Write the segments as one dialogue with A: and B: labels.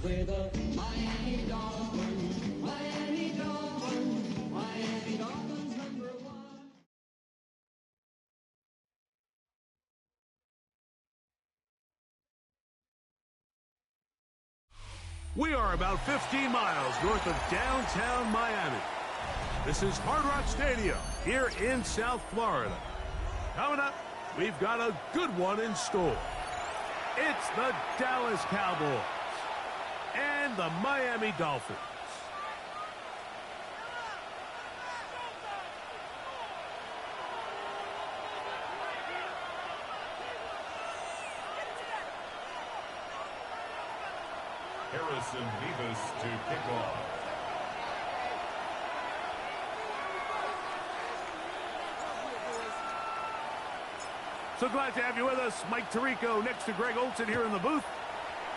A: play the Miami Dolphins. Miami Dolphins. Miami Dolphins #1.
B: We are about 15 miles north of downtown Miami. This is Hard Rock Stadium here in South Florida. Coming up, we've got a good one in store. It's the Dallas Cowboys and the Miami Dolphins.
C: Harrison Vivas to kick off.
B: So glad to have you with us. Mike Tirico next to Greg Olson here in the booth.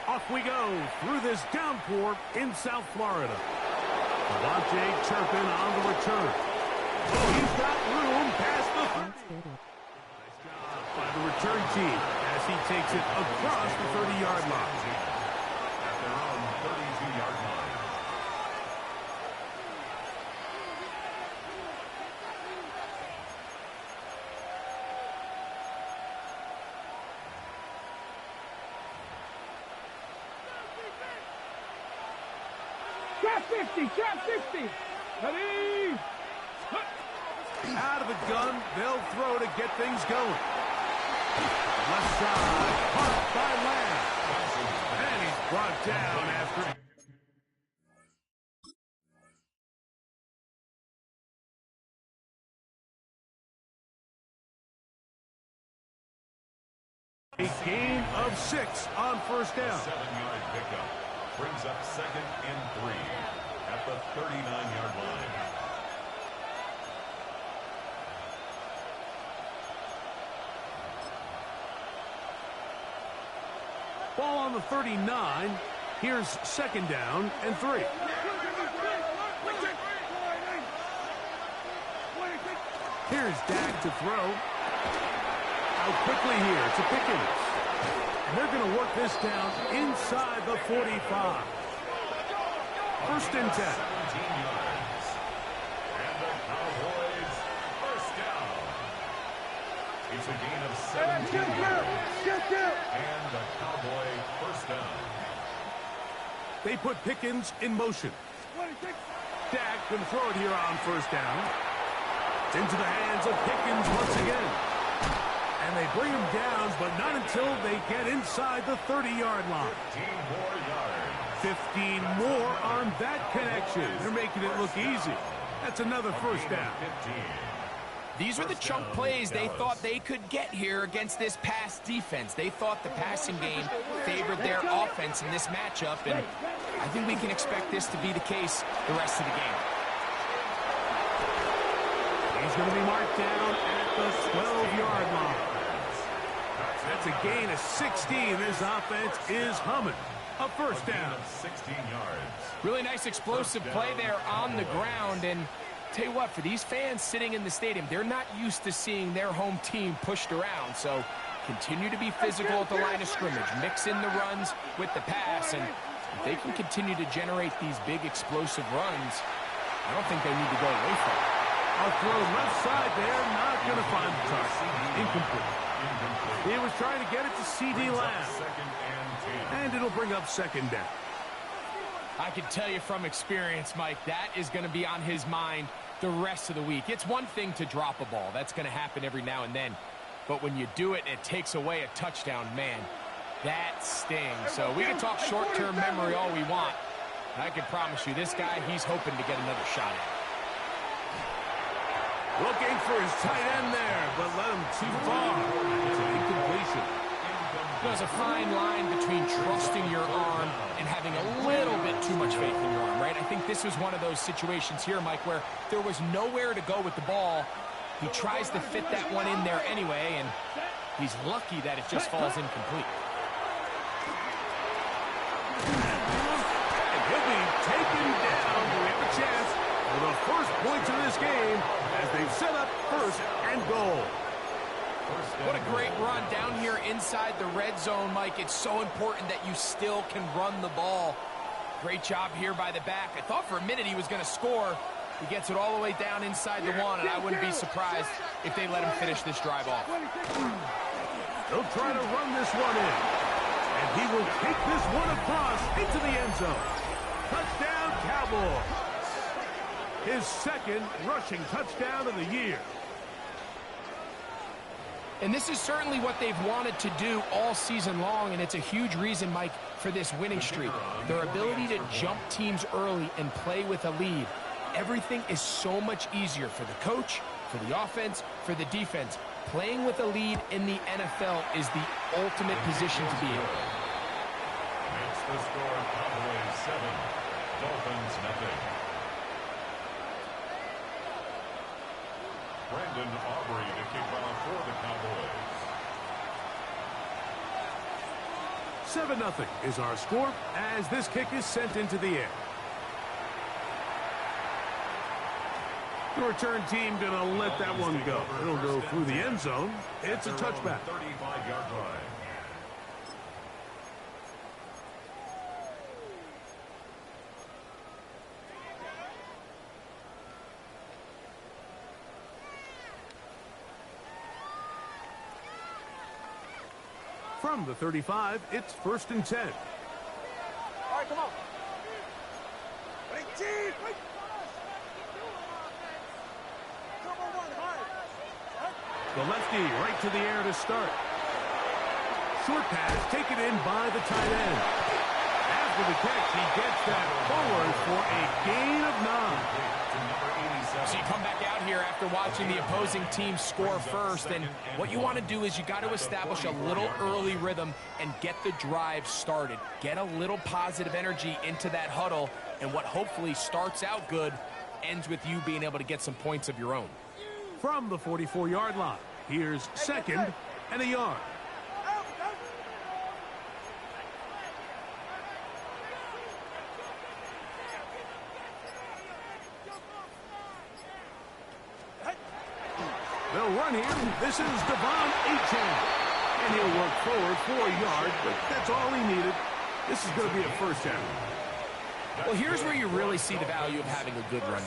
B: Off we go through this downpour in South Florida. Devontae Turpin on the return. Oh, he's got room past the 30. Nice job by the return team as he takes it across the 30-yard line.
C: At their own 32-yard line.
D: Trap 50, trap 50. Ready?
B: Out of the gun, they'll throw to get things going. Left side, caught by Lamb. And he's brought down after. A gain of 6 on first down.
C: 7-yard pickup brings up 2nd and 3 at the 39-yard line.
B: Ball on the 39. Here's 2nd down and 3. Here's Dak to throw. Out quickly here to Pickens. And they're going to work this down inside the 45. 1st and 10.
C: 17 yards. And the Cowboys first down. It's a gain of 17 yards. And the Cowboy first down.
B: They put Pickens in motion. Dak can throw it here on 1st down. It's into the hands of Pickens once again. And they bring him down, but not until they get inside the 30-yard line.
C: 15 more yards.
B: 15 more on that connection. They're making it look easy. That's another first down.
C: 15.
E: These are the chunk plays they thought they could get here against this pass defense. They thought the passing game favored their offense in this matchup, and I think we can expect this to be the case the rest of the game.
B: He's going to be marked down at the 12-yard line. That's a gain of 16. This offense is humming. A first down.
C: 16 yards.
E: Really nice explosive play there on the ground, and tell you what, for these fans sitting in the stadium, they're not used to seeing their home team pushed around, so continue to be physical at the line of scrimmage. Mix in the runs with the pass, and if they can continue to generate these big explosive runs, I don't think they need to go away from it.
B: A throw left side there, not going to find the target. Incomplete. He was trying to get it to C.D. Lamb.
C: 2nd and 10.
B: And it'll bring up 2nd down.
E: I can tell you from experience, Mike, that is going to be on his mind the rest of the week. It's one thing to drop a ball. That's going to happen every now and then. But when you do it, it takes away a touchdown, man. That stings. So we can talk short-term memory all we want. I can promise you, this guy, he's hoping to get another shot at it.
B: Looking for his tight end there, but let him too far. It's an incompletion.
E: There's a fine line between trusting your arm and having a little bit too much faith in your arm, right? I think this was one of those situations here, Mike, where there was nowhere to go with the ball. He tries to fit that one in there anyway, and he's lucky that it just falls incomplete.
B: And he'll be taken down. We have a chance for the first points of this game as they've set up 1st and goal.
E: What a great run down here inside the red zone, Mike. It's so important that you still can run the ball. Great job here by the back. I thought for a minute he was going to score. He gets it all the way down inside the one, and I wouldn't be surprised if they let him finish this drive off.
B: They'll try to run this one in. And he will take this one across into the end zone. Touchdown, Cowboys. His second rushing touchdown of the year.
E: And this is certainly what they've wanted to do all season long, and it's a huge reason, Mike, for this winning streak. Their ability to jump teams early and play with a lead. Everything is so much easier for the coach, for the offense, for the defense. Playing with a lead in the NFL is the ultimate position to be in.
C: Makes the score Cowboys 7, Dolphins nothing. Brendan Aubrey to kick off for the Cowboys.
B: 7-0 is our score as this kick is sent into the air. The return team going to let that one go. It'll go through the end zone. It's a touchback.
C: 35-yard line.
B: From the 35, it's 1st and 10.
D: All right, come on. Wait, Chief, wait.
B: The lefty right to the air to start. Short pass taken in by the tight end. After the catch, he gets that forward for a gain of 9.
E: So you come back out here after watching the opposing team score first, and what you want to do is you got to establish a little early rhythm and get the drive started. Get a little positive energy into that huddle, and what hopefully starts out good ends with you being able to get some points of your own.
B: From the 44-yard line, here's 2nd and a yard. They'll run here. This is Devon Achane. And he'll work forward for a yard, but that's all he needed. This is going to be a first down.
E: Well, here's where you really see the value of having a good run.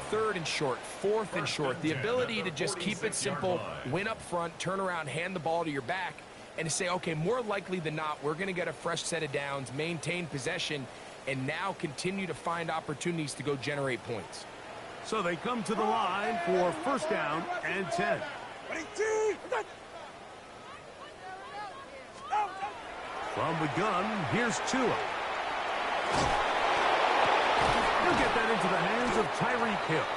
E: 3rd and short, 4th and short. The ability to just keep it simple, win up front, turn around, hand the ball to your back, and to say, okay, more likely than not, we're going to get a fresh set of downs, maintain possession, and now continue to find opportunities to go generate points.
B: So they come to the line for 1st down and 10. From the gun, here's Tua. He'll get that into the hands of Tyreek Hill.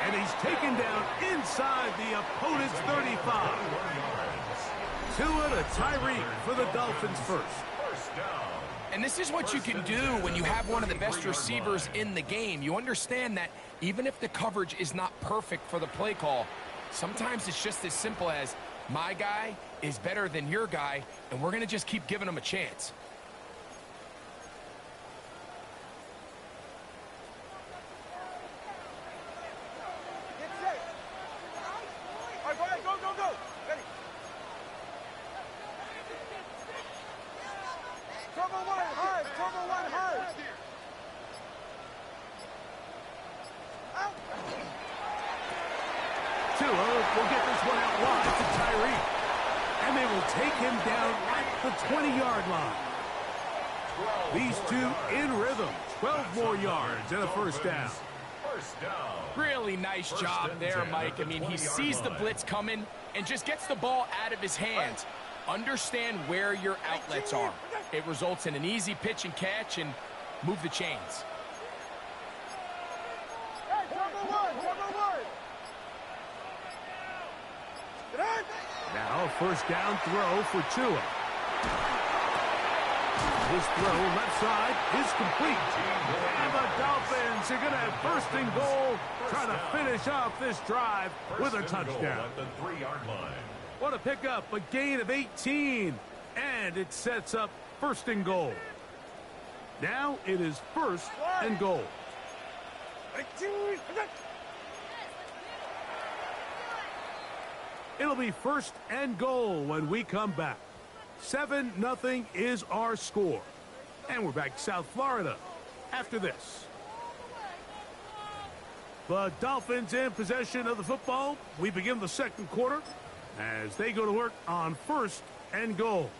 B: And he's taken down inside the opponent's 35. Tua to Tyreek for the Dolphins first.
E: And this is what you can do when you have one of the best receivers in the game. You understand that even if the coverage is not perfect for the play call, sometimes it's just as simple as my guy is better than your guy, and we're going to just keep giving him a chance.
B: Tua will get this one out wide to Tyreek. And they will take him down at the 20-yard line. These two in rhythm. 12 more yards and a first down.
E: Really nice job there, Mike. I mean, he sees the blitz coming and just gets the ball out of his hands. Understand where your outlets are. It results in an easy pitch and catch and move the chains.
B: Now, first down throw for Tua. His throw left side is complete. And the Dolphins are going to have 1st and goal, trying to finish off this drive with a touchdown.
C: At the 3-yard line.
B: What a pickup, a gain of 18. And it sets up 1st and goal. Now it is 1st and goal. It'll be 1st and goal when we come back. 7-0 is our score. And we're back to South Florida after this. The Dolphins in possession of the football. We begin the second quarter as they go to work on 1st and goal.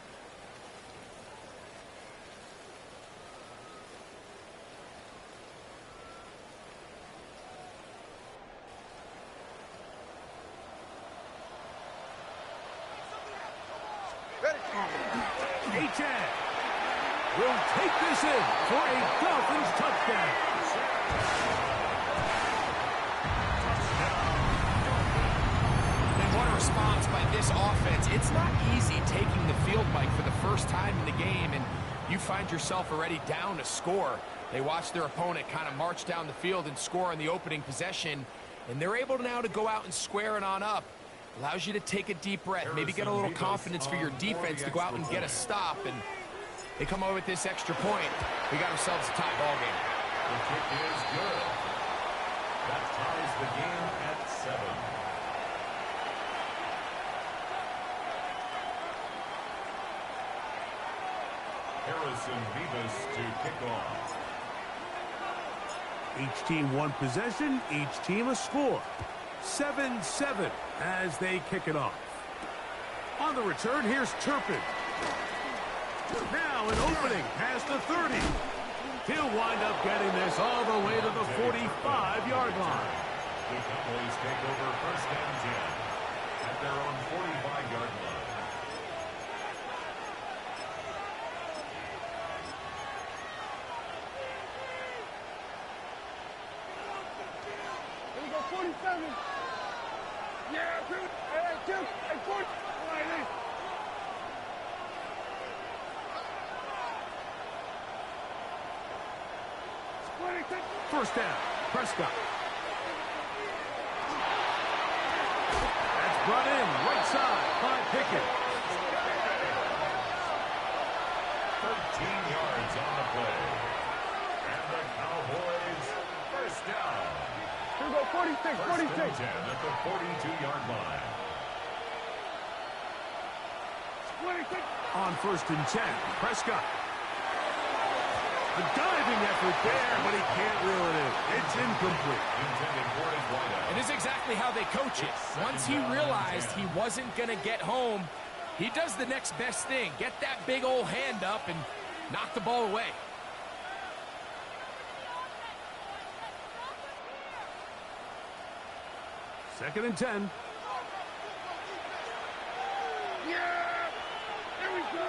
B: H.A. will take this in for a Dolphins touchdown.
E: And what a response by this offense. It's not easy taking the field, Mike, for the first time in the game, and you find yourself already down to score. They watch their opponent kind of march down the field and score on the opening possession, and they're able now to go out and square it on up. Allows you to take a deep breath, maybe get a little confidence for your defense to go out and get a stop, and they come over with this extra point. We got ourselves a tie ball game.
C: The kick is good. That ties the game at 7. Harrison Vivas to kick off.
B: Each team one possession, each team a score. 7-7 as they kick it off. On the return, here's Turpin. Now an opening past the 30. He'll wind up getting this all the way to the 45-yard line.
C: The Cowboys take over 1st and 10 at their own 45-yard line.
D: Here we go, 47. Yeah, dude. Hey, dude. Hey, 40.
B: First down, Prescott. That's brought in right side by Pickett.
C: 13 yards on the play. And the Cowboys 1st down.
D: Here we go, 46, 46.
C: 1st and 10 at the 42-yard line.
D: 26.
B: On 1st and 10, Prescott. A diving effort there, but he can't reel it in. It's incomplete.
C: Intended for his wideout.
E: It is exactly how they coach it. Once he realized he wasn't going to get home, he does the next best thing. Get that big old hand up and knock the ball away.
B: Second and 10.
D: Yeah! There we go.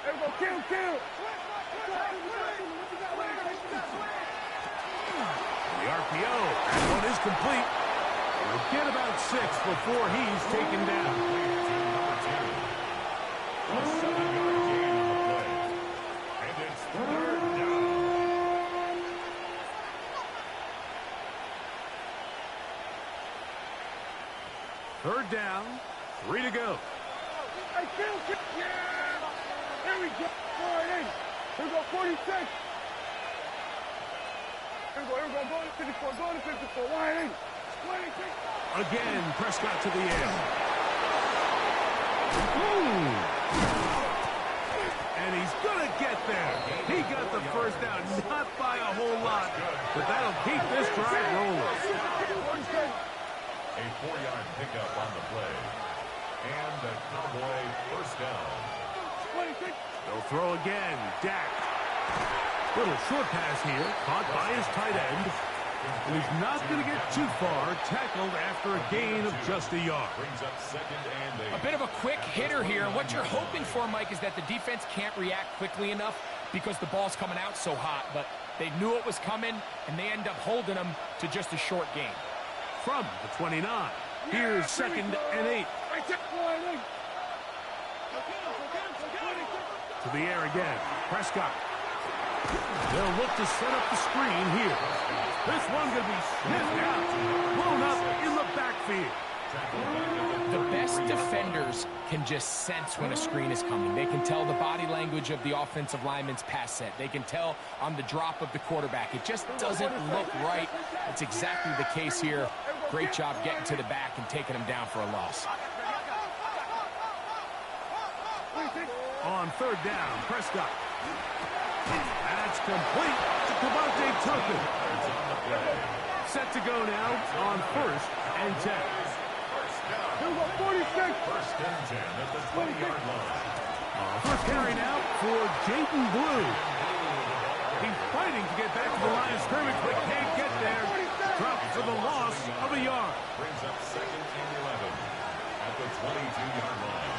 D: There we go, kill.
B: The RPO. That one is complete. We'll get about 6 before he's taken down.
C: A 7-yard gain on the play. And it's 3rd down.
B: Third down, 3 to go.
D: Hey, kill. Yeah! There we go. 48. Here we go, 46. Here we go, going to 54, wide in. 26.
B: Again, Prescott to the air. Ooh. And he's going to get there. He got the first down, not by a whole lot, but that'll keep this drive rolling.
C: A 4-yard pickup on the play. And the Cowboy 1st down.
D: 26.
B: They'll throw again. Dak. Little short pass here, caught by his tight end. And he's not going to get too far, tackled after a gain of just a yard.
C: Brings up 2nd and 8.
E: A bit of a quick hitter here. What you're hoping for, Mike, is that the defense can't react quickly enough because the ball's coming out so hot. But they knew it was coming, and they end up holding them to just a short gain.
B: From the 29, here's 2nd and 8. To the air again, Prescott. They'll look to set up the screen here. This one going to be sniffed out, blown up in the backfield.
E: The best defenders can just sense when a screen is coming. They can tell the body language of the offensive lineman's pass set. They can tell on the drop of the quarterback. It just doesn't look right. It's exactly the case here. Great job getting to the back and taking him down for a loss.
B: On third down. Prescott. That's complete to Devontae Turpin. Set to go now on 1st and 10.
D: Here we go, 46.
C: First and 10 at the 20-yard line.
B: First carry now for Jaden Blue. He's fighting to get back to the line of scrimmage, but can't get there. Dropped for the loss of a yard.
C: Brings up 2nd and 11 at the 22-yard line.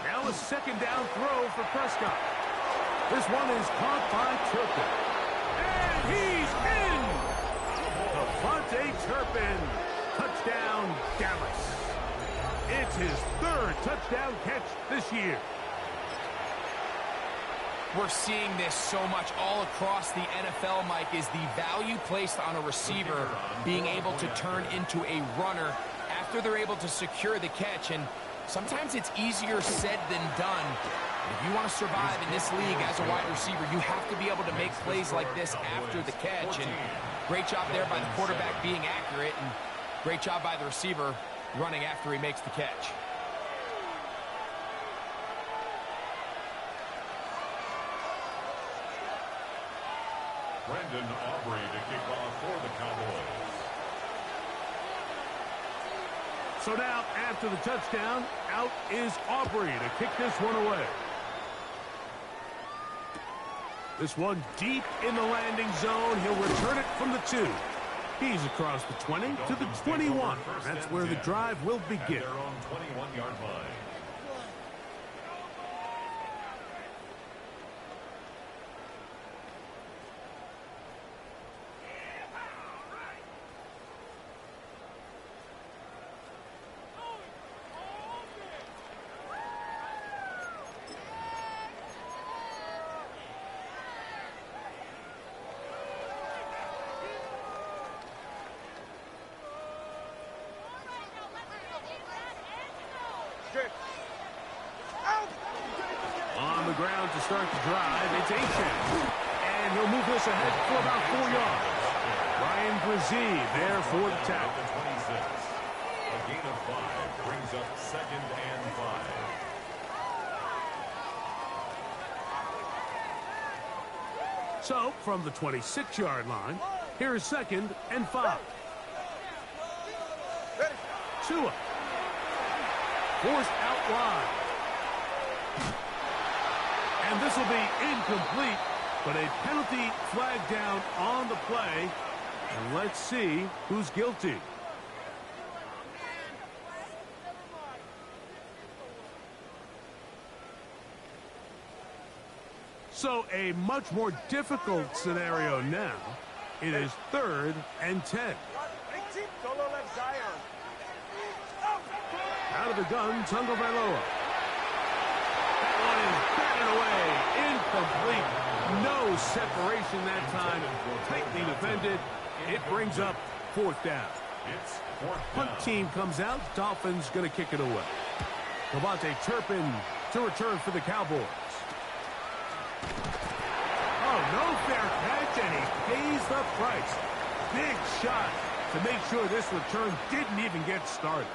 B: Now a second down throw for Prescott. This one is caught by Turpin. And he's in! Devontae Turpin. Touchdown, Dallas. It's his 3rd touchdown catch this year.
E: We're seeing this so much all across the NFL, Mike, is the value placed on a receiver being able to turn into a runner after they're able to secure the catch. And sometimes it's easier said than done. If you want to survive in this league as a wide receiver, you have to be able to make plays like this after the catch. And great job there by the quarterback being accurate, and great job by the receiver running after he makes the catch.
C: Brendan Aubrey to kick off for the Cowboys.
B: So now, after the touchdown, out is Aubrey to kick this one away. This one deep in the landing zone. He'll return it from the 2. He's across the 20 to the 21. That's where the drive will begin.
C: At their own 21-yard line.
B: On the ground to start the drive, it's Achane. And he'll move this ahead for about 4 yards. Ryan Brzee there for the tackle.
C: The 26. A gain of 5 brings up 2nd and 5.
B: So, from the 26-yard line, here is 2nd and 5. Tua. Forced out wide. And this will be incomplete, but a penalty flag down on the play. And let's see who's guilty. So a much more difficult scenario now. It is 3rd and 10. Out of the gun, Tagovailoa. That one is batted away. Incomplete. No separation that time. Tightly defended. It brings up 4th down.
C: It's 4th
B: Punt
C: down.
B: team comes out. Dolphins going to kick it away. Devontae Turpin to return for the Cowboys. Oh, no fair catch, and he pays the price. Big shot to make sure this return didn't even get started.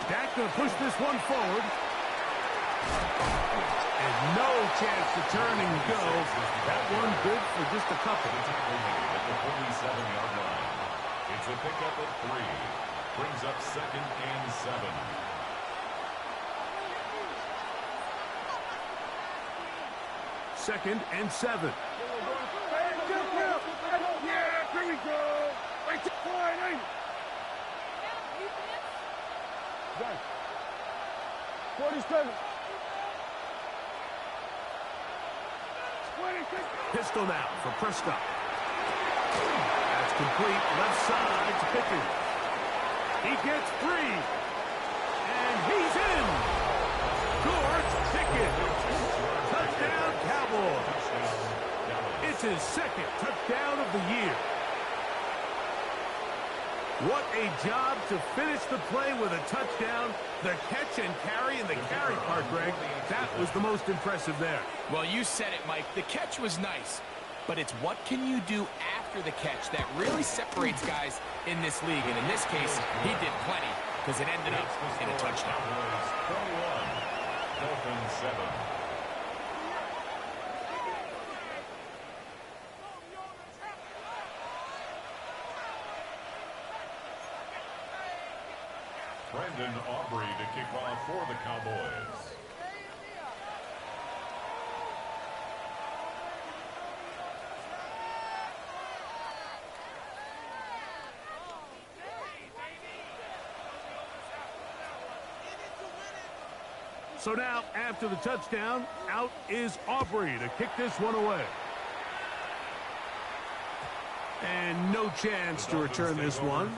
B: Dak going to push this one forward. And no chance to turn and go. That one good for just a couple.
C: At the 47-yard line. It's a pickup at 3. Brings up 2nd and 7.
B: Second and 7.
D: Yeah, here we go. 47. 26.
B: Pistol now for Prescott. That's complete. Left side to Pickens. He gets free. And he's in. George Pickens. Touchdown, Cowboys. It's his 2nd touchdown of the year. What a job to finish the play with a touchdown. The catch and carry, and the carry part, Greg, that was the most impressive there.
E: Well, you said it, Mike. The catch was nice, but it's what can you do after the catch that really separates guys in this league. And in this case, he did plenty because it ended up in a touchdown.
C: 21, Dolphins 7. Brendan Aubrey to kick off for the Cowboys.
B: So now, after the touchdown, out is Aubrey to kick this one away. And no chance to return this one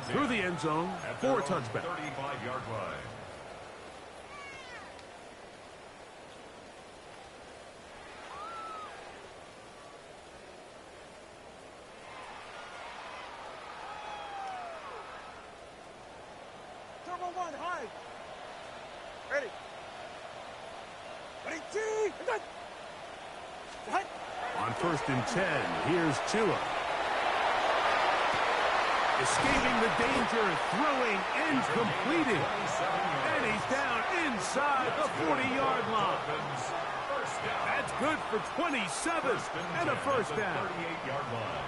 B: through the end zone for a touchback.
C: 35-yard line.
D: Turbo one, high. Ready. Ready, T.
B: On 1st and 10, here's Tua. Escaping the danger, throwing and completing. And he's down inside the 40-yard line. That's good for 27 and a first down.
C: 38-yard line.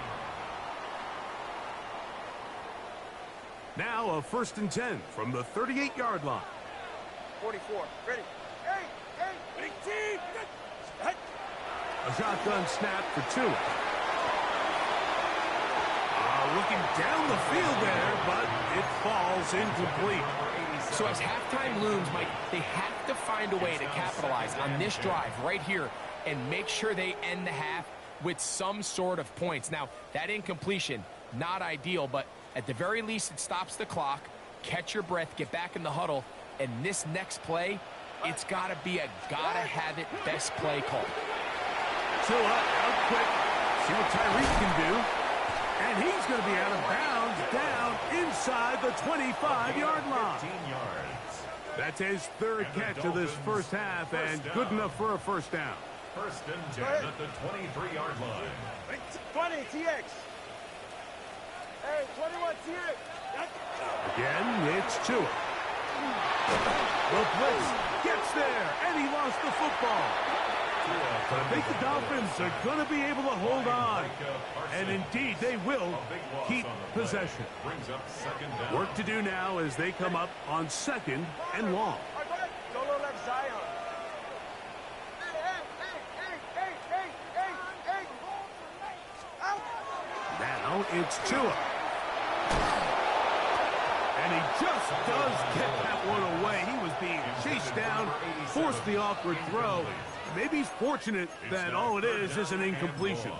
B: Now a 1st and 10 from the 38-yard line.
D: 44. Ready. Hey, ready, T.
B: A shotgun snap for Tua. Looking down the field there, but it falls incomplete.
E: So as halftime looms, Mike, they have to find a way to capitalize on this drive right here and make sure they end the half with some sort of points. Now, that incompletion, not ideal, but at the very least, it stops the clock. Catch your breath, get back in the huddle, and this next play, it's got to be a gotta-have-it best play call.
B: Tua out quick. See what Tyreek can do. And he's going to be out of bounds down inside the 25-yard line.
C: 15 yards.
B: That's his third catch of this first half, and good enough for a first down.
C: 1st and 10 at the 23-yard line.
D: 20, TX. Hey, 21, TX.
B: Again, it's Tua. The blitz gets there, and he lost the football. But I think the Dolphins are going to be able to hold on. And indeed, they will keep possession. Work to do now as they come up on 2nd and long.
D: Solo left Zion.
B: Now it's Tua. And he just does get that one away. He was being chased down, forced the awkward throw. Maybe he's fortunate that all it is an incompletion.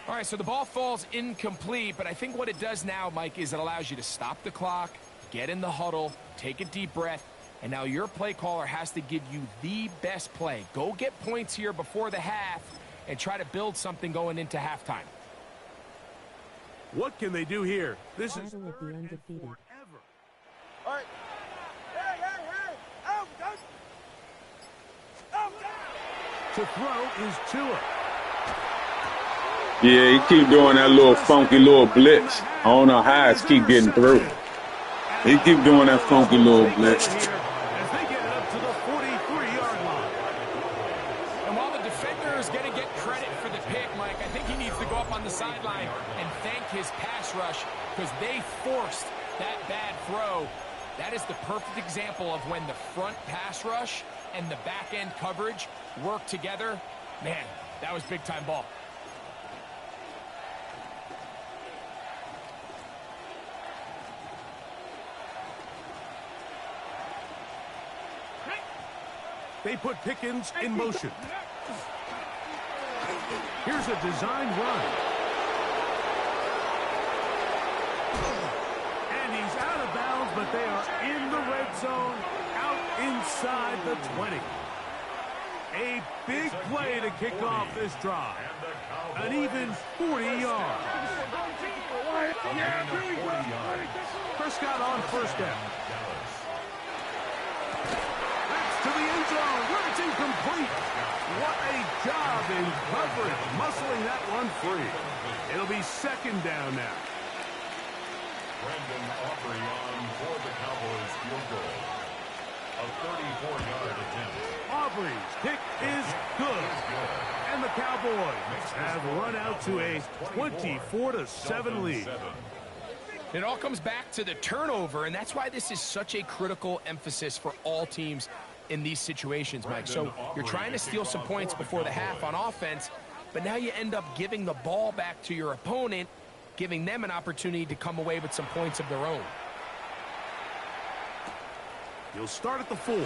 E: All right, so the ball falls incomplete, but I think what it does now, Mike, is it allows you to stop the clock, get in the huddle, take a deep breath, and now your play caller has to give you the best play. Go get points here before the half and try to build something going into halftime.
B: What can they do here? This is
F: Battle of the undefeated.
D: All right. Hey. Out.
B: to throw is Tua.
G: Yeah, he keep doing that little funky little blitz. I don't know how it's keep getting through. He keep doing that funky little blitz.
B: As they get it up to the 43-yard line.
E: And while the defender is going to get credit for the pick, Mike, I think he needs to go up on the sideline and thank his pass rush because they forced that bad throw. That is the perfect example of when the front pass rush and the back end coverage work together. Man, that was big-time ball.
B: They put Pickens in motion. Here's a design run. And he's out of bounds, but they are in the red zone, out inside the 20. A big play to kick off this drive. An even 40 yards.
C: A gain of 40 yards.
B: Prescott on first down.
C: Dallas.
B: That's to the end zone, where it's incomplete. What a job in coverage, muscling that one free. It'll be second down now.
C: Brandon Aubrey on for the Cowboys field goal. A 34-yard attempt.
B: Aubrey's kick is good. And the Cowboys have run out to a 24-7 lead.
E: It all comes back to the turnover, and that's why this is such a critical emphasis for all teams in these situations, Mike. So you're trying to steal some points before the half on offense, but now you end up giving the ball back to your opponent, giving them an opportunity to come away with some points of their own.
B: You'll start at the 4.
C: The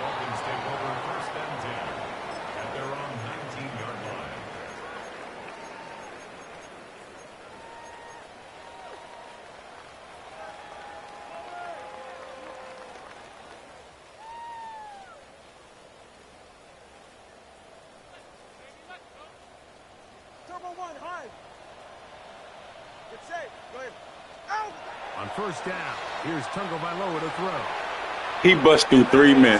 C: Dolphins take over first and 10 at their own 19-yard line.
D: Turbo 1, high. Get safe. Go ahead. Out!
B: On first down, here's Tungo Vailoa to throw.
G: He bust through 3 men.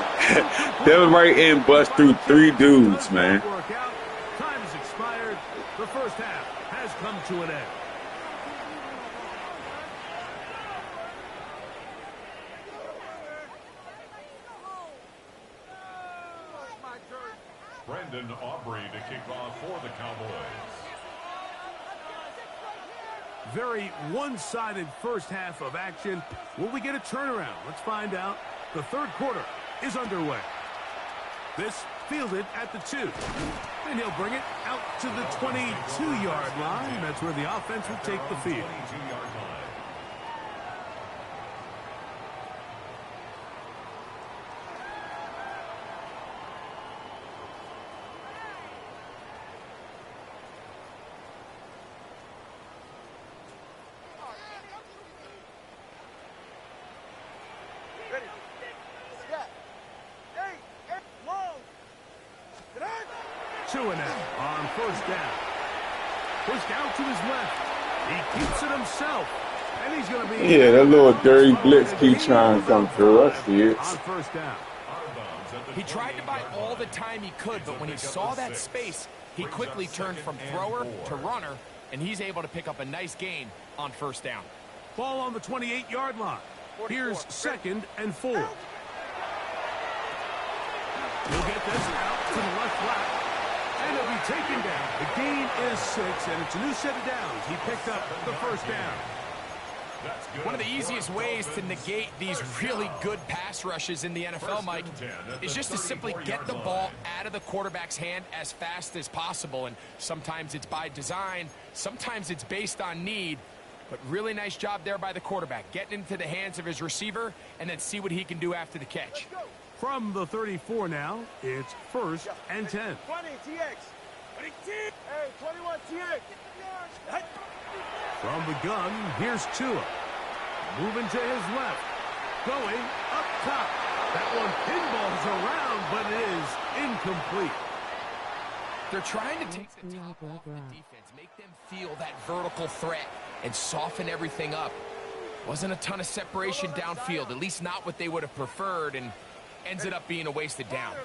G: That right in bust through 3 dudes, man.
B: Time has expired. The first half has come to an end.
C: Brandon Aubrey to kick off for the Cowboys.
B: Very one-sided first half of action. Will we get a turnaround? Let's find out. The third quarter is underway. This fielded at the 2. And he'll bring it out to the 22-yard line. That's where the offense will take the field.
C: 22-yard line.
D: Ready. Scat. Hey, long. Get out.
B: 2 and out on first down. Pushed out to his left. He keeps it himself. And he's going to be...
G: Yeah, that little dirty blitz keep trying to come through. I see it.
B: On first down.
E: He tried to buy all the time he could, but when he saw that space, he quickly turned from thrower to runner, and he's able to pick up a nice gain on first down.
B: Ball on the 28-yard line. Here's second and 4. He'll get this out to the left flat. And he'll be taken down. The gain is 6, and it's a new set of downs. He picked up the first down.
E: One of the easiest ways to negate these really good pass rushes in the NFL, Mike, is just to simply get the ball out of the quarterback's hand as fast as possible. And sometimes it's by design, sometimes it's based on need. But really nice job there by the quarterback, getting into the hands of his receiver and then see what he can do after the catch.
B: From the 34 now, it's first and 10.
D: 20, TX. Hey, 21, TX.
B: From the gun, here's Tua. Moving to his left. Going up top. That one pinballs around, but it is incomplete.
E: They're trying to take the top off the defense, make them feel that vertical threat, and soften everything up. Wasn't a ton of separation downfield, at least not what they would have preferred, and ended up being a wasted down.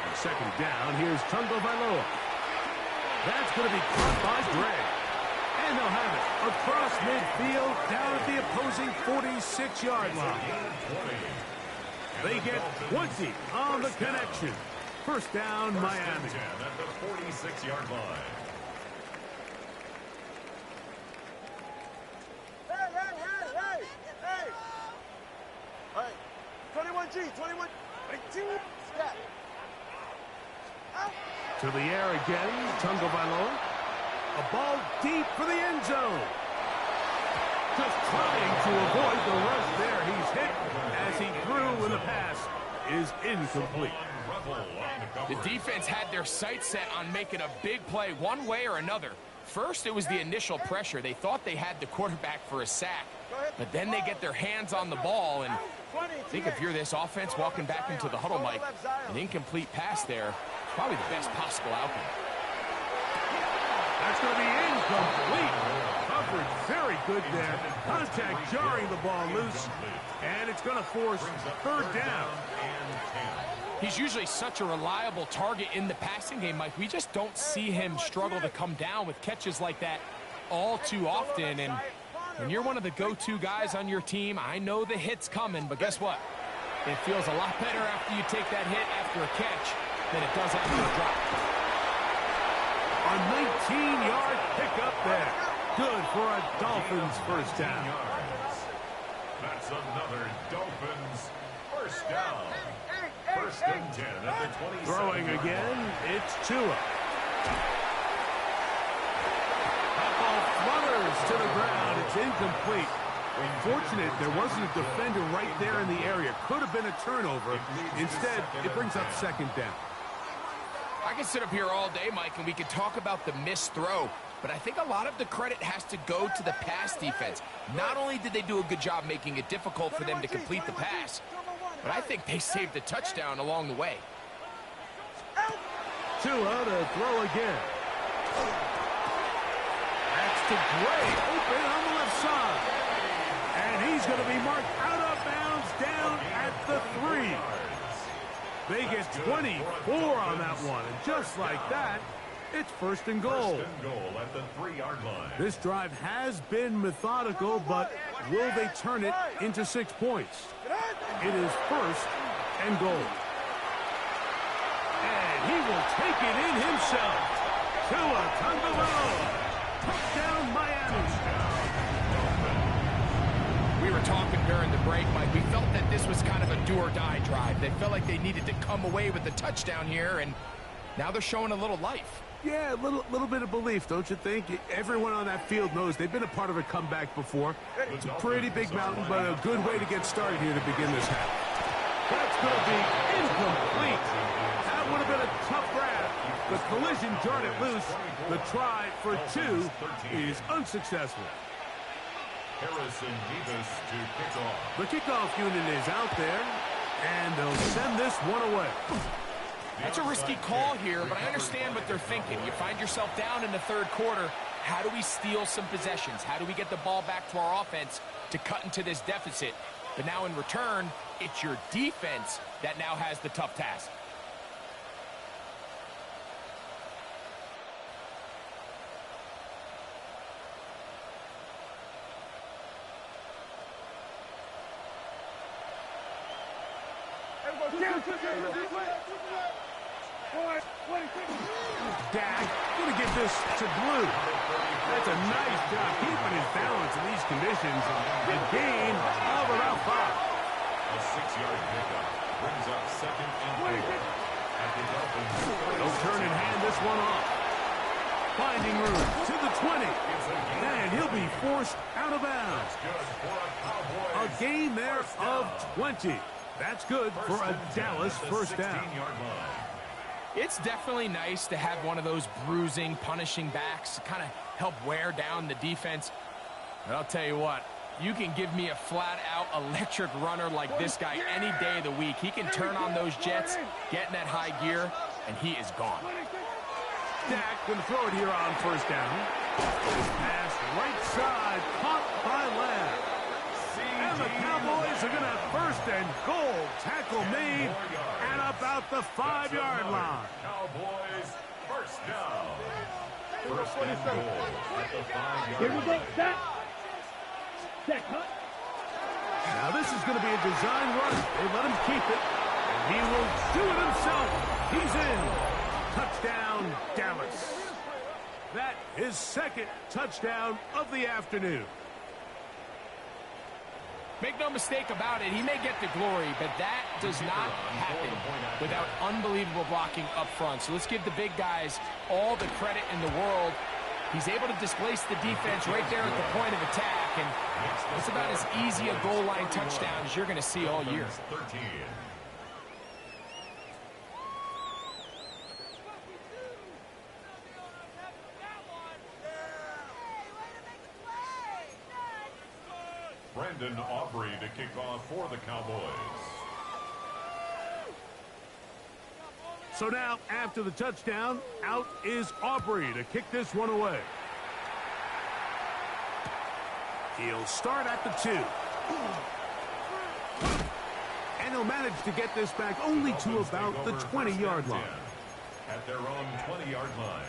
B: On second down, here's Tungo Vailoa. That's going to be caught by Gray. And they'll have it across midfield down at the opposing 46-yard line. They get 20 on the connection. First down, Miami.
C: At the 46-yard line.
D: Hey. All right. 21G, 21. Scat. Out.
B: To the air again, Tungo Vailoa. A ball deep for the end zone. Just trying to avoid the rush there. He's hit as he threw, and the pass is incomplete.
E: The defense had their sights set on making a big play one way or another. First, it was the initial pressure. They thought they had the quarterback for a sack. But then they get their hands on the ball, and I think if you're this offense walking back into the huddle, Mike, an incomplete pass there is probably the best possible outcome.
B: That's going to be incomplete. Coverage very good there. Contact jarring the ball loose. And it's going to force third down.
E: He's usually such a reliable target in the passing game, Mike. We just don't see him struggle to come down with catches like that all too often. And when you're one of the go-to guys on your team, I know the hit's coming, but guess what? It feels a lot better after you take that hit after a catch than it does after a drop.
B: A 19-yard pickup there. Good for a Dolphins first down.
C: That's another Dolphins first down. First and 10 at the 27.
B: Throwing again, it's Tua. That ball flutters to the ground. It's incomplete. Unfortunate there wasn't a defender right there in the area. Could have been a turnover. Instead, it brings up second down.
E: I can sit up here all day, Mike, and we can talk about the missed throw, but I think a lot of the credit has to go to the pass defense. Not only did they do a good job making it difficult for them to complete the pass, but I think they saved a touchdown along the way.
B: Tua to throw again. That's to Gray, open on the left side. And he's going to be marked out of bounds down at the 3. They get 24 on that one, and just like that, it's first and goal.
C: First and goal at the 3-yard line.
B: This drive has been methodical, but will they turn it into 6 points? It is first and goal. And he will take it in himself. Tua Tagovailoa. Touchdown, Miami.
E: We were talking during the break, Mike. We felt that this was kind of a do-or-die drive. They felt like they needed to come away with the touchdown here, and now they're showing a little life.
B: Yeah, a little bit of belief, don't you think? Everyone on that field knows they've been a part of a comeback before. It's a pretty big mountain, but a good way to get started here to begin this half. That's going to be incomplete. That would have been a tough grab. The collision jarred it loose. The try for 2 is unsuccessful.
C: Harrison Davis to kick off.
B: The kickoff unit is out there, and they'll send this one away.
E: That's a risky call here, but I understand what they're thinking. You find yourself down in the third quarter. How do we steal some possessions? How do we get the ball back to our offense to cut into this deficit? But now in return, it's your defense that now has the tough task.
B: Dak going to give this to Blue. That's a nice job keeping his balance in these conditions. A gain of about 5.
C: A 6-yard pickup brings up second and 4. At the Dolphins.
B: They'll turn and hand this one off. Finding room to the 20. And he'll be forced out of bounds. A gain there of 20. That's good for a Dallas first down.
E: It's definitely nice to have one of those bruising, punishing backs to kind of help wear down the defense. But I'll tell you what, you can give me a flat-out electric runner like this guy any day of the week. He can turn on those jets, get in that high gear, and he is gone.
B: Dak going to throw it here on first down. Pass right side, caught by Lamb. And the Cowboys are going to have first and goal. Tackle made at about the 5-yard line.
C: Cowboys first down. First and goal at the 5-yard line.
D: Here we go. Set. Set. Cut.
B: Now this is going to be a design run. They let him keep it, and he will do it himself. He's in. Touchdown, Dallas. That is second touchdown of the afternoon.
E: Make no mistake about it, he may get the glory, but that does not happen without unbelievable blocking up front. So let's give the big guys all the credit in the world. He's able to displace the defense right there at the point of attack, and it's about as easy a goal line touchdown as you're going to see all year.
C: 13. Brandon Aubrey to kick off for the Cowboys.
B: So now, after the touchdown, out is Aubrey to kick this one away. He'll start at the 2. And he'll manage to get this back only to about the 20-yard line.
C: At their own 20-yard line.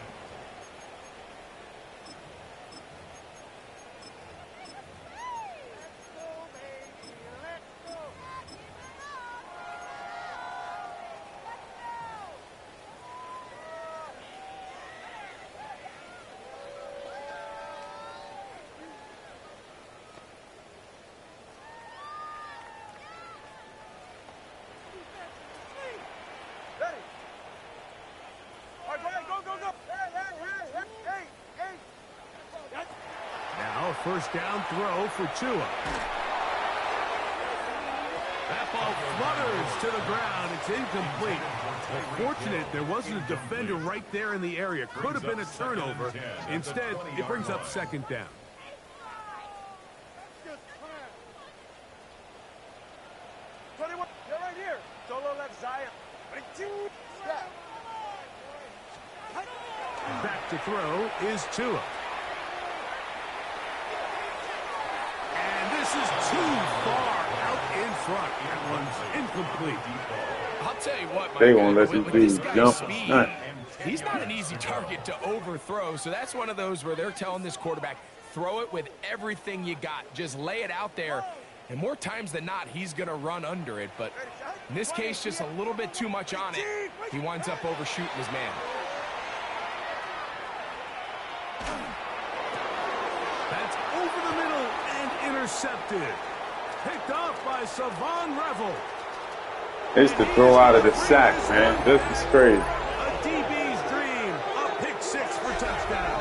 B: First down throw for Tua. That ball flutters to the ground. It's incomplete. Fortunate there wasn't a defender right there in the area. Could have been a turnover. Instead, it brings up second down.
D: Right here. Solo left Zion.
B: Back to throw is Tua. This is too far out in front. That one's incomplete.
E: I'll tell you what,
G: they won't let
E: with
G: this
E: this
G: dude
E: guy's
G: jump.
E: speed, he's not an easy target to overthrow. So that's one of those where they're telling this quarterback, throw it with everything you got. Just lay it out there. And more times than not, he's going to run under it. But in this case, just a little bit too much on it. He winds up overshooting his man.
B: That's over the middle and intercepted. Picked off by Savon Revel.
G: It's the throw out of the sack, man. This is crazy.
B: A DB's dream. A pick 6 for touchdown.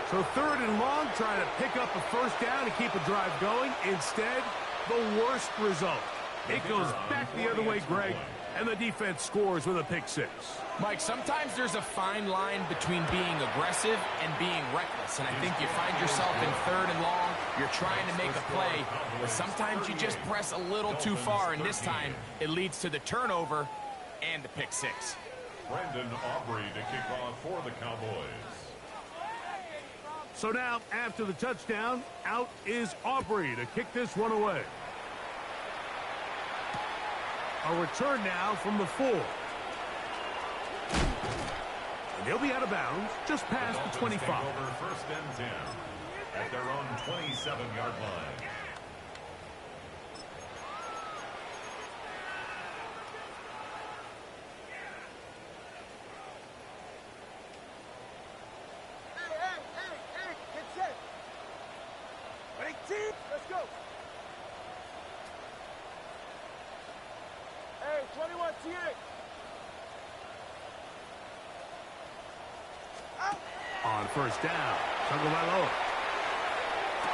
B: So 3rd and long, trying to pick up a first down and keep a drive going. Instead, the worst result. It goes back the other way, Greg, and the defense scores with a pick 6.
E: Mike, sometimes there's a fine line between being aggressive and being reckless. And I think you find yourself in 3rd and long, you're trying to make a play, but sometimes you just press a little too far, and this time it leads to the turnover and the pick 6.
C: Brandon Aubrey to kick off for the Cowboys.
B: So now, after the touchdown, out is Aubrey to kick this one away. A return now from the 4. And they'll be out of bounds just past the 25.
C: Over 1st and 10 at their own 27-yard line.
D: Hey, get set. Ready, team, let's go. Hey, 21 TA.
B: On first down, Tagovailoa.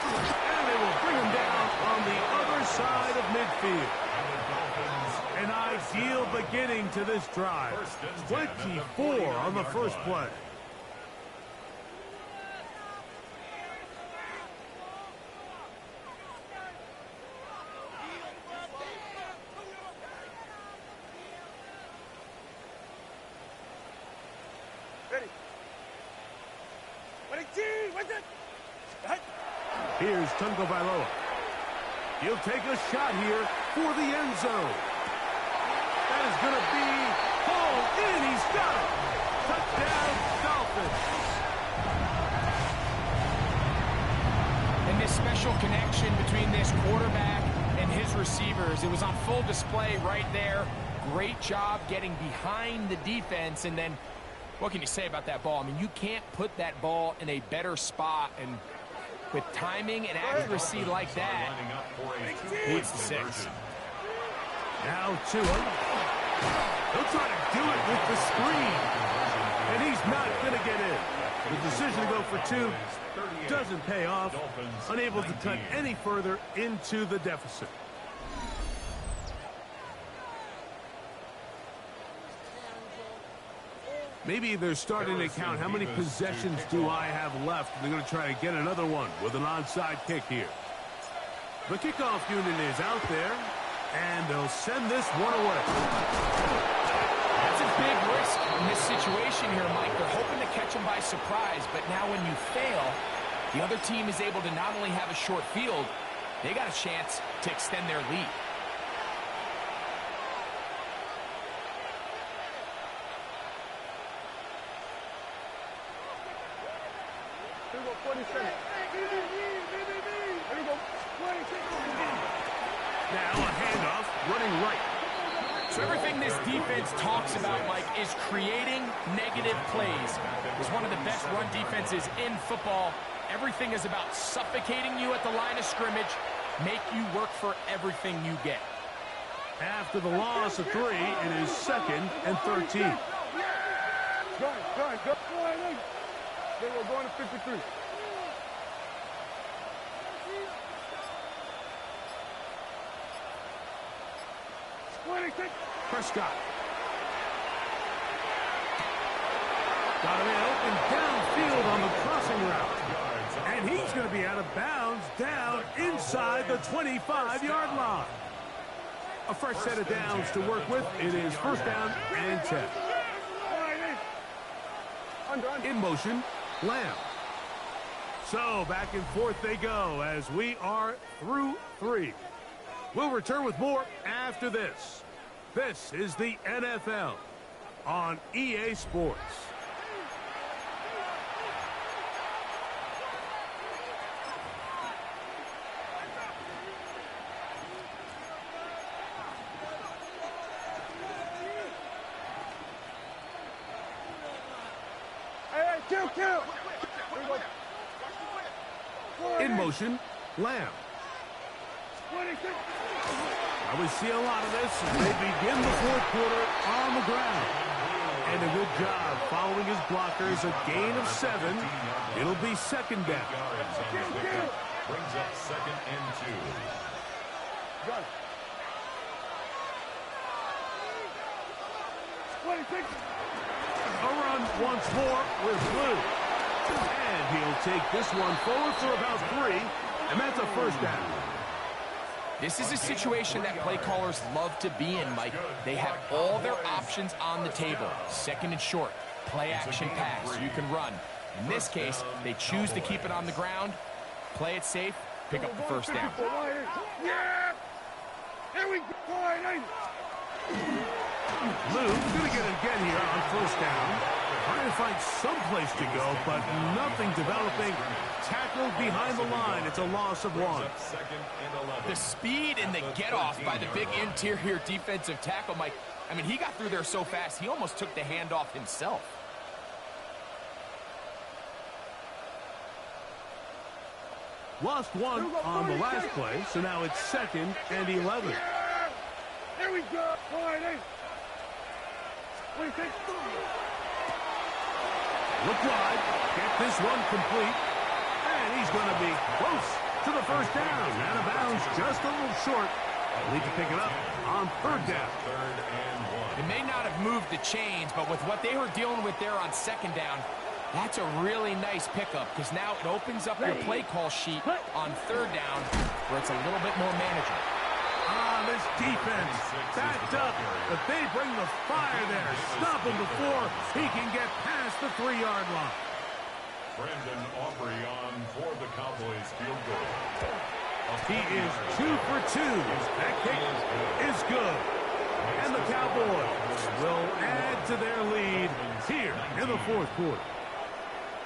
B: And they will bring him down on the other side of midfield. An ideal beginning to this drive. 24 on the first play. Here's Tagovailoa. He'll take a shot here for the end zone. That is going to be hauled in. He's got it. Touchdown, Dolphins.
E: And this special connection between this quarterback and his receivers, it was on full display right there. Great job getting behind the defense. And then what can you say about that ball? I mean, you can't put that ball in a better spot, and with timing and accuracy like that, leads to 6.
B: Now Tua. He'll try to do it with the screen, and he's not going to get in. The decision to go for 2 doesn't pay off. Unable to cut any further into the deficit. Maybe they're starting to count how many possessions do I have left, and they're going to try to get another one with an onside kick here. The kickoff unit is out there, and they'll send this one away.
E: That's a big risk in this situation here, Mike. They're hoping to catch him by surprise, but now when you fail, the other team is able to not only have a short field, they got a chance to extend their lead.
D: Here we go, 47. Here we go, 26.
B: Now a handoff, running right.
E: So everything this defense talks about, Mike, is creating negative plays. It's one of the best run defenses in football. Everything is about suffocating you at the line of scrimmage, make you work for everything you get.
B: After the loss of 3, it is 2nd and 13.
D: Go. Then we're going to 53.
B: Prescott. Got him in open downfield on the crossing route. And he's going to be out of bounds down inside the 25-yard line. A fresh set of downs to work with. It is 1st down and 10. In motion, Lamb. So back and forth they go as we are through 3. We'll return with more after this. This is the NFL on EA Sports.
D: Kill.
B: In motion, Lamb.
D: 26.
B: Now we see a lot of this as they begin the 4th quarter on the ground. And a good job following his blockers, a gain of 7. It'll be 2nd down.
C: Brings up 2nd and 2.
D: Got it. 26.
B: A run once more with Blue. And he'll take this one forward for about 3, and that's a 1st down.
E: This is a situation that play callers love to be in, Mike. They have all their options on the table. 2nd and short, play action pass, you can run. In this case, they choose to keep it on the ground, play it safe, pick up the 1st down.
D: Yeah! Here we go!
B: Lou's going to get it again here on 1st down. Trying to find some place to go, but nothing developing. Tackled behind the line. It's a loss of 1.
E: The speed and the get-off by the big interior defensive tackle, Mike. I mean, he got through there so fast, he almost took the handoff himself.
B: Lost 1 on the last play, so now it's 2nd and 11.
D: Here we go! 26.
B: Look wide, get this one complete, and he's going to be close to the 1st down. Out of bounds, just a little short. Need to pick it up on 3rd down.
E: It may not have moved the chains, but with what they were dealing with there on 2nd down, that's a really nice pickup because now it opens up your play call sheet on 3rd down where it's a little bit more manageable.
B: This defense backed up, but they bring the fire there. Stop him before he can get past the 3-yard line.
C: Brandon Aubrey on for the Cowboys field goal.
B: He is 2 for 2. That kick is good. And the Cowboys will add to their lead here in the 4th quarter.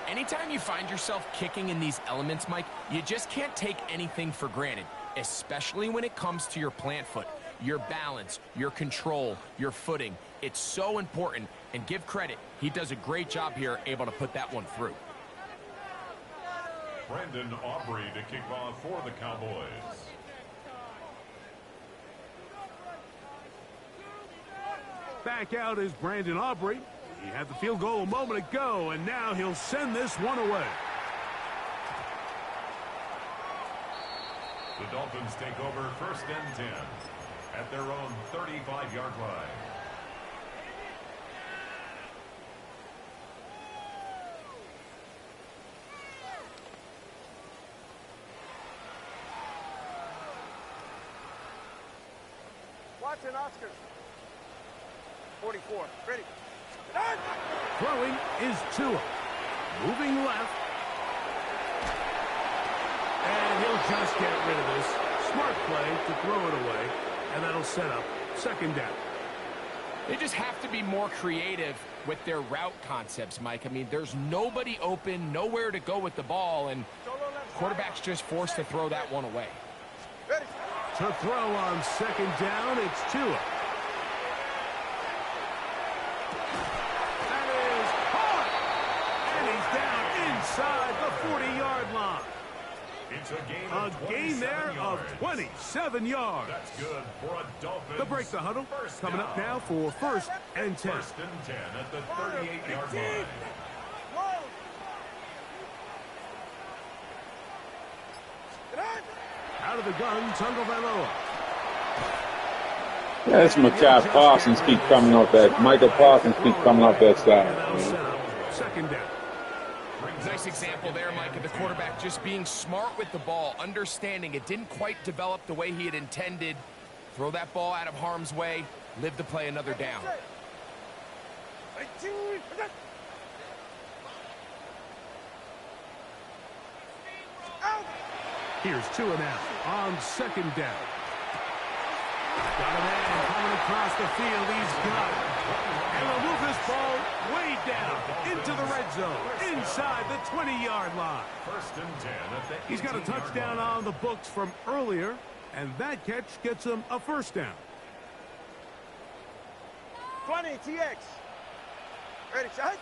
E: Anytime you find yourself kicking in these elements, Mike, you just can't take anything for granted, especially when it comes to your plant foot, your balance, your control, your footing. It's so important, and give credit. He does a great job here, able to put that one through.
C: Brandon Aubrey to kick off for the Cowboys.
B: Back out is Brandon Aubrey. He had the field goal a moment ago, and now he'll send this one away.
C: The Dolphins take over 1st and 10 at their own 35-yard line.
D: Watson, Oscar. 44. Ready.
B: Throwing is Tua. Moving left. And he'll just get rid of this. Smart play to throw it away. And that'll set up second down.
E: They just have to be more creative with their route concepts, Mike. I mean, there's nobody open, nowhere to go with the ball, and quarterback's just forced to throw that one away.
D: Ready.
B: To throw on second down, it's Tua. That is caught. And he's down inside the 40-yard line.
C: It's a
B: gain there of 27 yards.
C: That's good for a Dolphins.
B: The break the huddle. Coming up now for first and 10.
C: First and 10 at the 38-yard line.
B: Out of the gun, Tagovailoa.
G: That's Micah Parsons keep coming off that. Micah Parsons keep coming off that side.
B: And that'll set up second down.
E: Nice example there, Mike, of the quarterback just being smart with the ball, understanding it didn't quite develop the way he had intended. Throw that ball out of harm's way, live to play another down.
B: Here's Tua now on second down. Got a man coming across the field. He's got it. And will move this ball way down into the red zone, inside the 20-yard line.
C: First and 10 at the
B: He's got a
C: 18-yard
B: touchdown
C: line.
B: on the books from earlier, and that catch gets him a first down.
D: 20, TX. Ready, shot.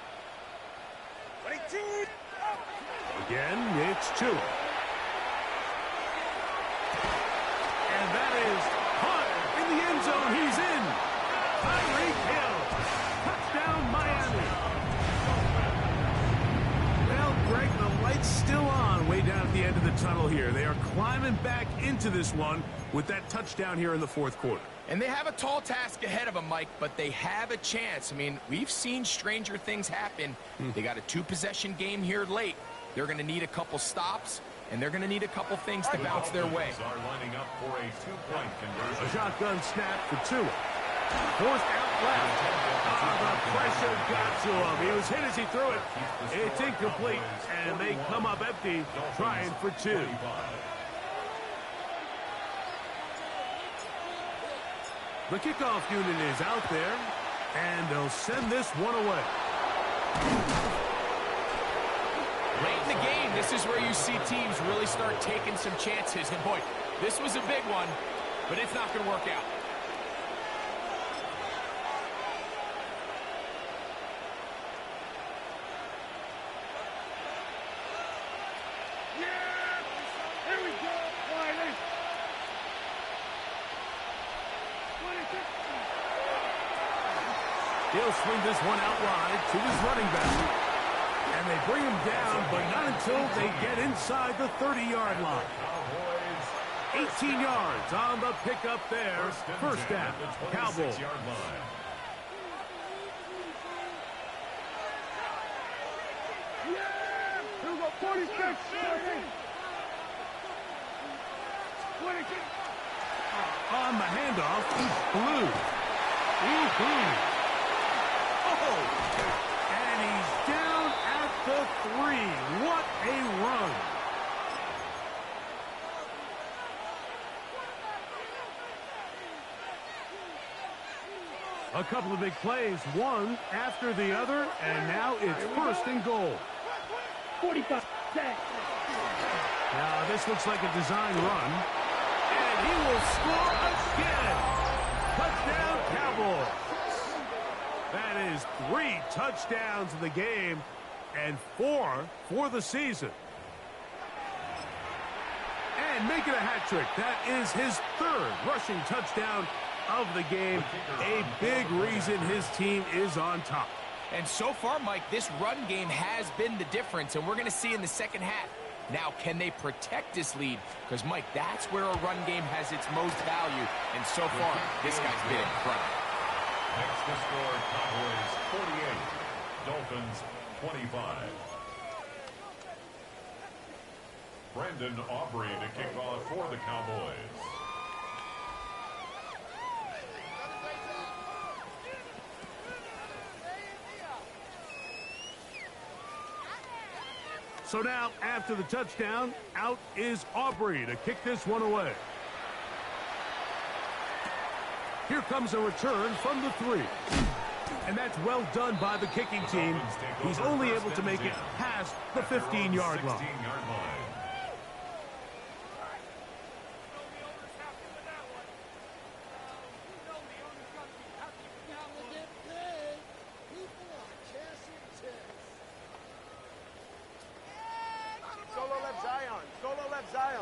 D: 22.
B: Again, it's Tua. And that is caught in the end zone. He's in. Tyreek Hill. Touchdown, Miami. Well, Greg, the light's still on way down at the end of the tunnel here. They are climbing back into this one with that touchdown here in the fourth quarter.
E: And they have a tall task ahead of them, Mike, but they have a chance. I mean, we've seen stranger things happen. They got a two-possession game here late. They're going to need a couple stops, and they're going to need a couple things to bounce their way.
C: Are lining up for a two-point conversion.
B: A shotgun snap for Tua. Forced out left. The pressure got to him. He was hit as he threw it. It's incomplete, and they come up empty, trying for two. The kickoff unit is out there, and they'll send this one away.
E: Late in the game, this is where you see teams really start taking some chances. And boy, this was a big one, but it's not going to work out.
D: Here we go. Wiley. 26.
B: He'll swing this one out wide to his running back. And they bring him down, but not until they get inside the 30-yard line. 18 yards on the pickup there. First down, Cowboys.
D: Here we go. 46. 26.
B: On the handoff, he's blue. Oh! And he's down at the 3. What a run. A couple of big plays, one after the other, and now it's first and goal.
D: 45.
B: Now this looks like a design run, and he will score again. Touchdown, Cowboys. That is 3 touchdowns in the game and 4 for the season. And making a hat trick. That is his 3rd rushing touchdown of the game. A big reason his team is on top.
E: And so far, Mike, this run game has been the difference, and we're going to see in the second half. Now, can they protect this lead? Because, Mike, that's where a run game has its most value, and so far, this guy's been in front.
C: Next to score, Cowboys 48, Dolphins 25. Brendan Aubrey to kick off for the Cowboys.
B: So now, after the touchdown, out is Aubrey to kick this one away. Here comes a return from the 3. And that's well done by the kicking team. He's only able to make it past the 15-yard line.
D: Solo left Zion. Solo left Zion.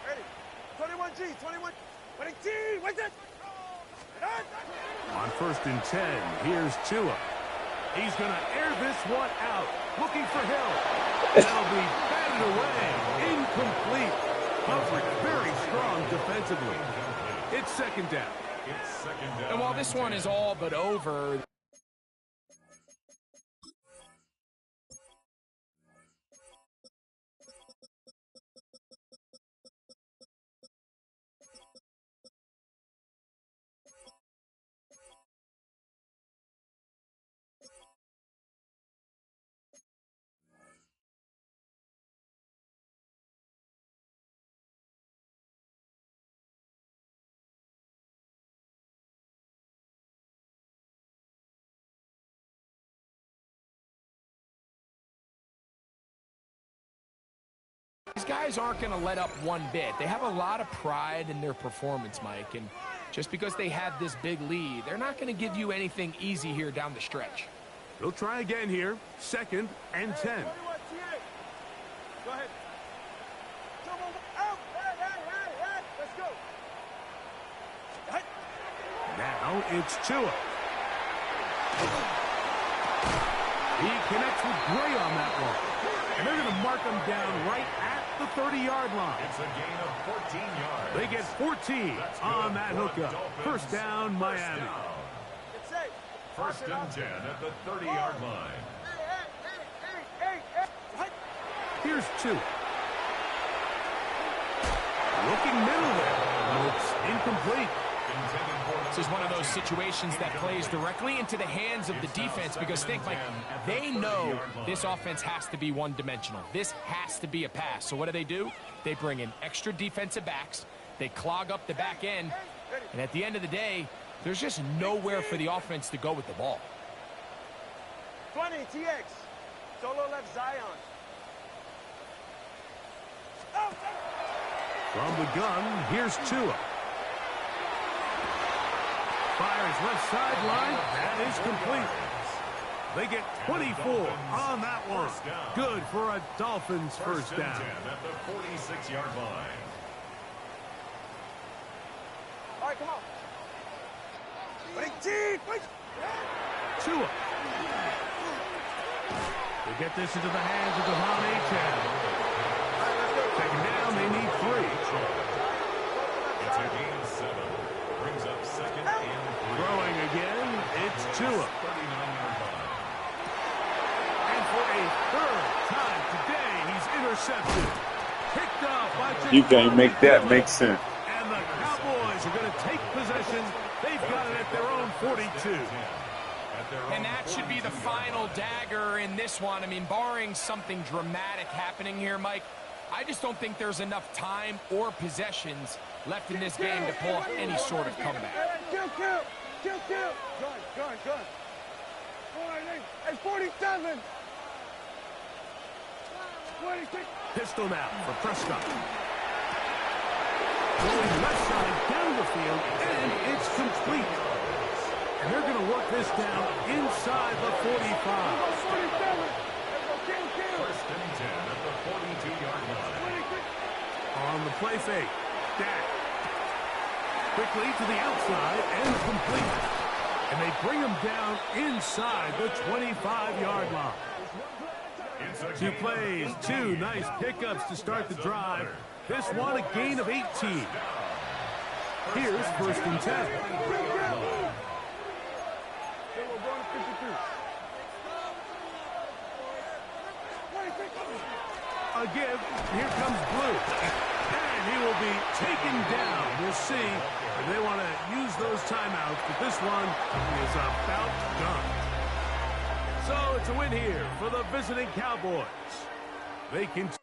D: Ready. 21G. 21. 20G. What's it?
B: On 1st and 10, here's Tua. He's going to air this one out, looking for Hill. That'll be batted away, incomplete. Coverage very strong defensively. It's 2nd down.
E: And while this one is all but over, these guys aren't going to let up one bit. They have a lot of pride in their performance, Mike, and just because they have this big lead, they're not going to give you anything easy here down the stretch.
B: They'll try again here, 2nd and 10.
D: Go ahead. Out. Hey. Let's go.
B: Now it's Tua. He connects with Gray on that one. And they're going to mark him down right at the 30-yard line.
C: It's a gain of 14 yards.
B: They get 14 on that hookup. 1st down, Miami.
D: It's safe.
C: 1st and 10 at the 30-yard line.
D: Hey.
B: Here's Tua. Looking middle there, but it's incomplete.
E: This is one of those situations that plays directly into the hands of the defense because think, Mike, they know this offense has to be one-dimensional. This has to be a pass. So what do? They bring in extra defensive backs. They clog up the back end. And at the end of the day, there's just nowhere for the offense to go with the ball.
D: 20 TX. Solo left Zion.
B: From the gun, here's Tua. Fires left sideline. That is complete. They get 24 on that one. Good for a Dolphins 1st down.
C: At the 46-yard line.
D: All right, come on.
B: Tua. They get this into the hands of Devon Achane. 2nd down, they need 3.
C: It's a gain of 7. Brings up 2nd and 3.
B: Throwing again, it's Tua.
C: 39-yard line.
B: And for a 3rd time today, he's intercepted. Picked off by
G: You can't make that make sense.
B: And the Cowboys are going to take possession. They've got it at their own 42.
E: And that should be the final dagger in this one. I mean, barring something dramatic happening here, Mike, I just don't think there's enough time or possessions left in this game to pull off any sort of comeback.
D: Kill. Gun. It's 47. 26.
B: Pistol now for Prescott. Going left side down the field, and it's complete. And they're going to work this down inside the 45.
D: 47.
C: 1st and 10 at the 42-yard line.
B: On the play fake, Dak. Quickly to the outside and complete. And they bring him down inside the 25-yard line. 2 plays, 2 nice pickups to start the drive. This one a gain of 18. Here's 1st and 10. A give. Here comes Blue. And he will be taken down. We'll see. And they want to use those timeouts, but this one is about done. So it's a win here for the visiting Cowboys. They can